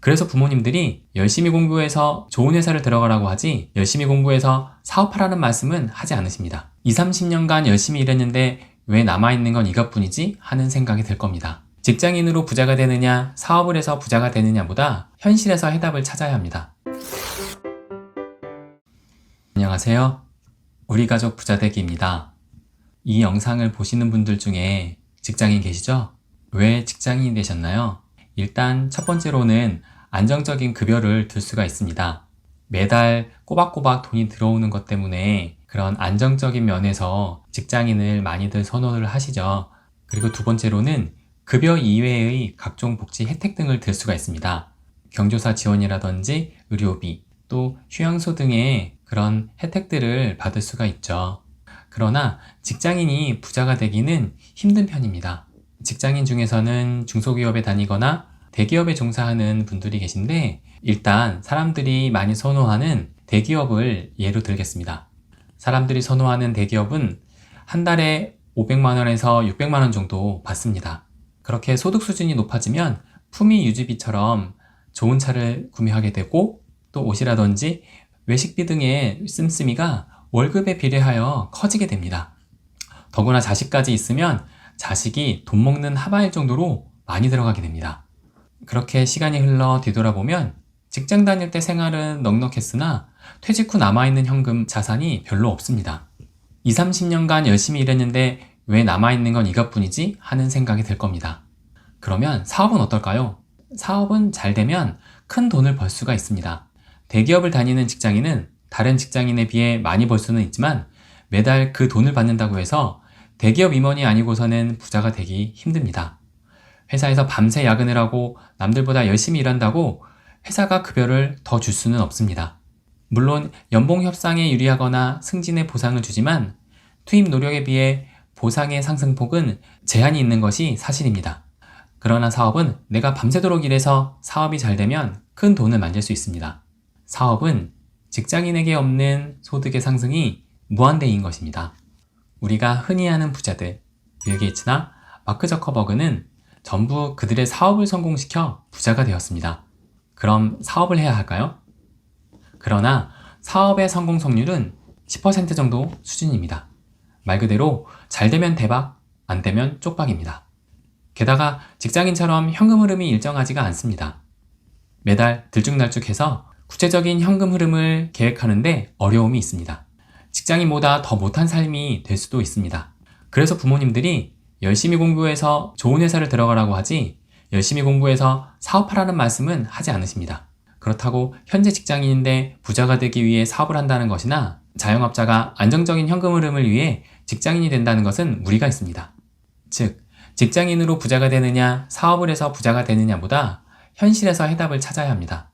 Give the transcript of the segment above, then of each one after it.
그래서 부모님들이 열심히 공부해서 좋은 회사를 들어가라고 하지 열심히 공부해서 사업하라는 말씀은 하지 않으십니다. 20, 30년간 열심히 일했는데 왜 남아있는 건 이것뿐이지? 하는 생각이 들 겁니다. 직장인으로 부자가 되느냐, 사업을 해서 부자가 되느냐보다 현실에서 해답을 찾아야 합니다. 안녕하세요. 우리 가족 부자되기입니다. 이 영상을 보시는 분들 중에 직장인 계시죠? 왜 직장인이 되셨나요? 일단 첫 번째로는 안정적인 급여를 들 수가 있습니다. 매달 꼬박꼬박 돈이 들어오는 것 때문에 그런 안정적인 면에서 직장인을 많이들 선호를 하시죠. 그리고 두 번째로는 급여 이외의 각종 복지 혜택 등을 들 수가 있습니다. 경조사 지원이라든지 의료비, 또 휴양소 등의 그런 혜택들을 받을 수가 있죠. 그러나 직장인이 부자가 되기는 힘든 편입니다. 직장인 중에서는 중소기업에 다니거나 대기업에 종사하는 분들이 계신데, 일단 사람들이 많이 선호하는 대기업을 예로 들겠습니다. 사람들이 선호하는 대기업은 한 달에 500만 원에서 600만 원 정도 받습니다. 그렇게 소득 수준이 높아지면 품위 유지비처럼 좋은 차를 구매하게 되고, 또 옷이라든지 외식비 등의 씀씀이가 월급에 비례하여 커지게 됩니다. 더구나 자식까지 있으면 자식이 돈 먹는 하바일 정도로 많이 들어가게 됩니다. 그렇게 시간이 흘러 뒤돌아보면 직장 다닐 때 생활은 넉넉했으나 퇴직 후 남아있는 현금 자산이 별로 없습니다. 20, 30년간 열심히 일했는데 왜 남아있는 건 이것뿐이지? 하는 생각이 들 겁니다. 그러면 사업은 어떨까요? 사업은 잘 되면 큰 돈을 벌 수가 있습니다. 대기업을 다니는 직장인은 다른 직장인에 비해 많이 벌 수는 있지만 매달 그 돈을 받는다고 해서 대기업 임원이 아니고서는 부자가 되기 힘듭니다. 회사에서 밤새 야근을 하고 남들보다 열심히 일한다고 회사가 급여를 더 줄 수는 없습니다. 물론 연봉 협상에 유리하거나 승진의 보상을 주지만 투입 노력에 비해 보상의 상승폭은 제한이 있는 것이 사실입니다. 그러나 사업은 내가 밤새도록 일해서 사업이 잘 되면 큰 돈을 만들 수 있습니다. 사업은 직장인에게 없는 소득의 상승이 무한대인 것입니다. 우리가 흔히 아는 부자들, 빌 게이츠나 마크 저커버그는 전부 그들의 사업을 성공시켜 부자가 되었습니다. 그럼 사업을 해야 할까요? 그러나 사업의 성공 성률은 10% 정도 수준입니다. 말 그대로 잘 되면 대박, 안 되면 쪽박입니다. 게다가 직장인처럼 현금 흐름이 일정하지가 않습니다. 매달 들쭉날쭉해서 구체적인 현금 흐름을 계획하는데 어려움이 있습니다. 직장인보다 더 못한 삶이 될 수도 있습니다. 그래서 부모님들이 열심히 공부해서 좋은 회사를 들어가라고 하지 열심히 공부해서 사업하라는 말씀은 하지 않으십니다. 그렇다고 현재 직장인인데 부자가 되기 위해 사업을 한다는 것이나 자영업자가 안정적인 현금 흐름을 위해 직장인이 된다는 것은 무리가 있습니다. 즉, 직장인으로 부자가 되느냐, 사업을 해서 부자가 되느냐보다 현실에서 해답을 찾아야 합니다.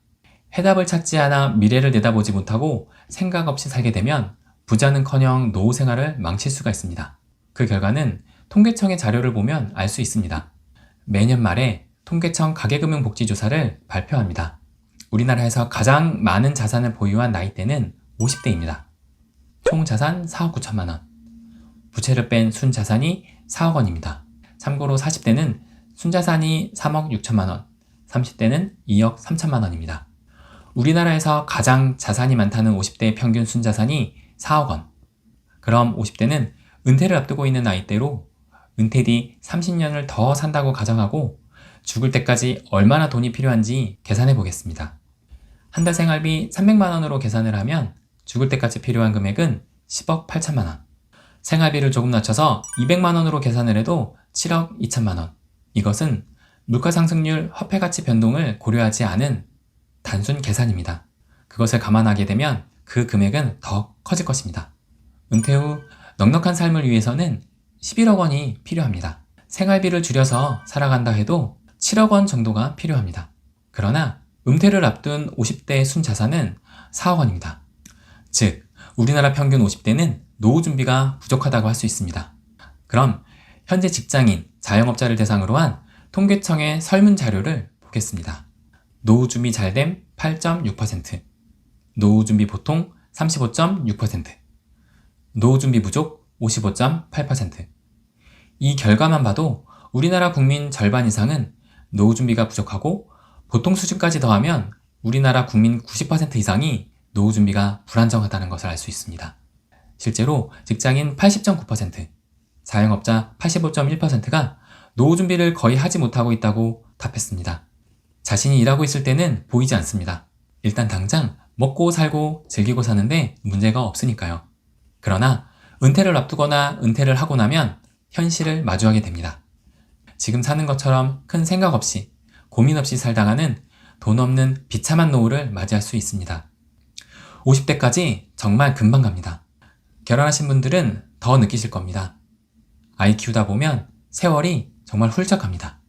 해답을 찾지 않아 미래를 내다보지 못하고 생각 없이 살게 되면 부자는커녕 노후 생활을 망칠 수가 있습니다. 그 결과는 통계청의 자료를 보면 알 수 있습니다. 매년 말에 통계청 가계금융복지조사를 발표합니다. 우리나라에서 가장 많은 자산을 보유한 나이대는 50대입니다. 총 자산 4억 9천만 원. 부채를 뺀 순자산이 4억 원입니다. 참고로 40대는 순자산이 3억 6천만 원, 30대는 2억 3천만 원입니다. 우리나라에서 가장 자산이 많다는 50대의 평균 순자산이 4억 원. 그럼 50대는 은퇴를 앞두고 있는 나이대로 은퇴 뒤 30년을 더 산다고 가정하고 죽을 때까지 얼마나 돈이 필요한지 계산해 보겠습니다. 한 달 생활비 300만 원으로 계산을 하면 죽을 때까지 필요한 금액은 10억 8천만 원. 생활비를 조금 낮춰서 200만 원으로 계산을 해도 7억 2천만 원. 이것은 물가상승률, 화폐가치 변동을 고려하지 않은 단순 계산입니다. 그것을 감안하게 되면 그 금액은 더 커질 것입니다. 은퇴 후 넉넉한 삶을 위해서는 11억 원이 필요합니다. 생활비를 줄여서 살아간다 해도 7억 원 정도가 필요합니다. 그러나 은퇴를 앞둔 50대의 순자산은 4억 원입니다. 즉, 우리나라 평균 50대는 노후 준비가 부족하다고 할 수 있습니다. 그럼 현재 직장인, 자영업자를 대상으로 한 통계청의 설문자료를 보겠습니다. 노후 준비 잘됨 8.6%, 노후 준비 보통 35.6%, 노후 준비 부족 55.8%. 이 결과만 봐도 우리나라 국민 절반 이상은 노후 준비가 부족하고 보통 수준까지 더하면 우리나라 국민 90% 이상이 노후 준비가 불안정하다는 것을 알 수 있습니다. 실제로 직장인 80.9%, 자영업자 85.1%가 노후 준비를 거의 하지 못하고 있다고 답했습니다. 자신이 일하고 있을 때는 보이지 않습니다. 일단 당장 먹고 살고 즐기고 사는데 문제가 없으니까요. 그러나 은퇴를 앞두거나 은퇴를 하고 나면 현실을 마주하게 됩니다. 지금 사는 것처럼 큰 생각 없이, 고민 없이 살다가는 돈 없는 비참한 노후를 맞이할 수 있습니다. 50대까지 정말 금방 갑니다. 결혼하신 분들은 더 느끼실 겁니다. 아이 키우다 보면 세월이 정말 훌쩍 갑니다.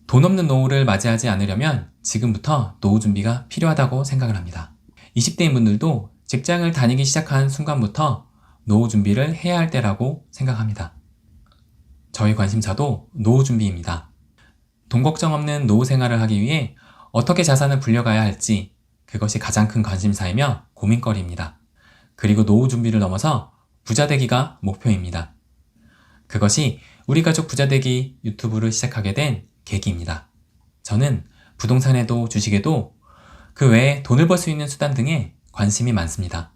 돈 없는 노후를 맞이하지 않으려면 지금부터 노후 준비가 필요하다고 생각을 합니다. 20대인 분들도 직장을 다니기 시작한 순간부터 노후 준비를 해야 할 때라고 생각합니다. 저희 관심사도 노후 준비입니다. 돈 걱정 없는 노후 생활을 하기 위해 어떻게 자산을 불려가야 할지, 그것이 가장 큰 관심사이며 고민거리입니다. 그리고 노후 준비를 넘어서 부자 되기가 목표입니다. 그것이 우리 가족 부자 되기 유튜브를 시작하게 된 계기입니다. 저는 부동산에도 주식에도 그 외에 돈을 벌 수 있는 수단 등에 관심이 많습니다.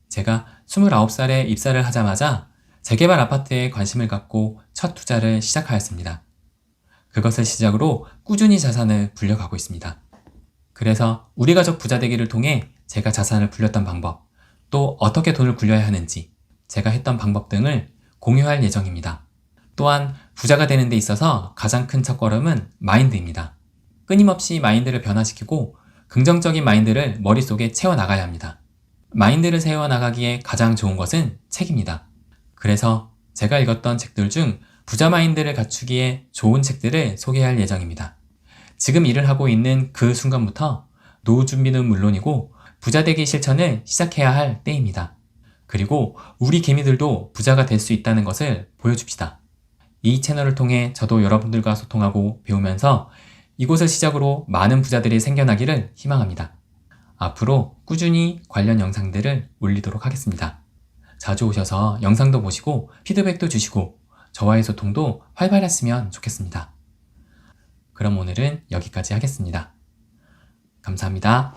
제가 29살에 입사를 하자마자 재개발 아파트에 관심을 갖고 첫 투자를 시작하였습니다. 그것을 시작으로 꾸준히 자산을 불려가고 있습니다. 그래서 우리 가족 부자 되기를 통해 제가 자산을 불렸던 방법, 또 어떻게 돈을 굴려야 하는지, 제가 했던 방법 등을 공유할 예정입니다. 또한 부자가 되는 데 있어서 가장 큰 첫걸음은 마인드입니다. 끊임없이 마인드를 변화시키고 긍정적인 마인드를 머릿속에 채워나가야 합니다. 마인드를 세워나가기에 가장 좋은 것은 책입니다. 그래서 제가 읽었던 책들 중 부자 마인드를 갖추기에 좋은 책들을 소개할 예정입니다. 지금 일을 하고 있는 그 순간부터 노후 준비는 물론이고 부자 되기 실천을 시작해야 할 때입니다. 그리고 우리 개미들도 부자가 될 수 있다는 것을 보여줍시다. 이 채널을 통해 저도 여러분들과 소통하고 배우면서 이곳을 시작으로 많은 부자들이 생겨나기를 희망합니다. 앞으로 꾸준히 관련 영상들을 올리도록 하겠습니다. 자주 오셔서 영상도 보시고 피드백도 주시고 저와의 소통도 활발했으면 좋겠습니다. 그럼 오늘은 여기까지 하겠습니다. 감사합니다.